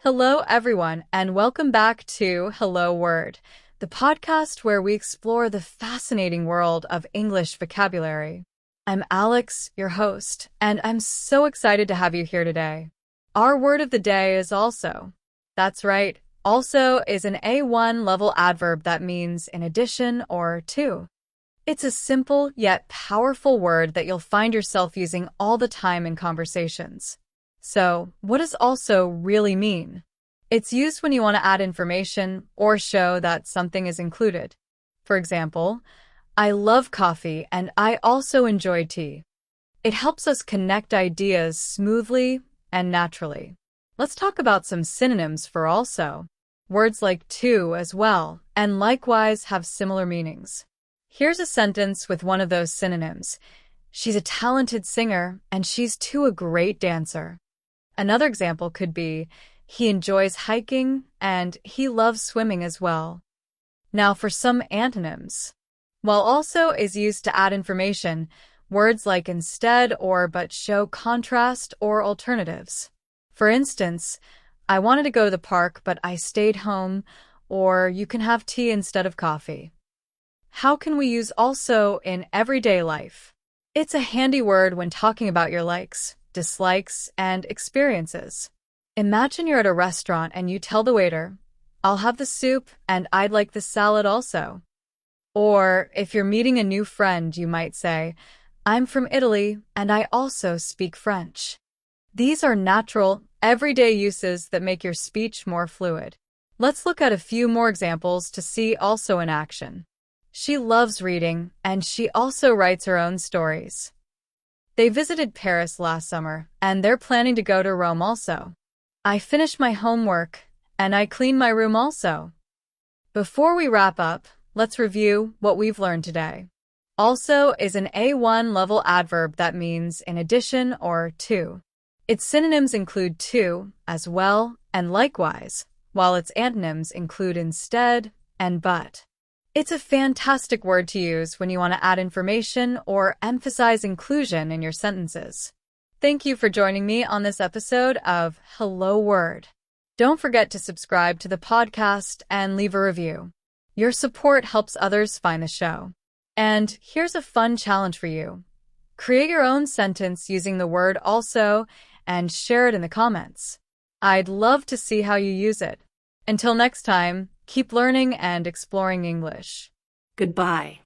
Hello, everyone, and welcome back to Hello Word, the podcast where we explore the fascinating world of English vocabulary. I'm Alex, your host, and I'm so excited to have you here today. Our word of the day is also. That's right, also is an A1 level adverb that means in addition or to. It's a simple yet powerful word that you'll find yourself using all the time in conversations. So, what does also really mean? It's used when you want to add information or show that something is included. For example, I love coffee and I also enjoy tea. It helps us connect ideas smoothly and naturally. Let's talk about some synonyms for also. Words like to as well and likewise have similar meanings. Here's a sentence with one of those synonyms. She's a talented singer and she's too a great dancer. Another example could be, he enjoys hiking and he loves swimming as well. Now for some antonyms. While also is used to add information, words like instead or but show contrast or alternatives. For instance, I wanted to go to the park but I stayed home, or you can have tea instead of coffee. How can we use also in everyday life? It's a handy word when talking about your likes, dislikes, and experiences. Imagine you're at a restaurant and you tell the waiter, I'll have the soup and I'd like the salad also. Or if you're meeting a new friend, you might say, I'm from Italy and I also speak French. These are natural, everyday uses that make your speech more fluid. Let's look at a few more examples to see also in action. She loves reading and she also writes her own stories. They visited Paris last summer, and they're planning to go to Rome also. I finished my homework, and I cleaned my room also. Before we wrap up, let's review what we've learned today. Also is an A1 level adverb that means in addition or to. Its synonyms include to, as well, and likewise, while its antonyms include instead and but. It's a fantastic word to use when you want to add information or emphasize inclusion in your sentences. Thank you for joining me on this episode of Hello Word. Don't forget to subscribe to the podcast and leave a review. Your support helps others find the show. And here's a fun challenge for you. Create your own sentence using the word also and share it in the comments. I'd love to see how you use it. Until next time, keep learning and exploring English. Goodbye.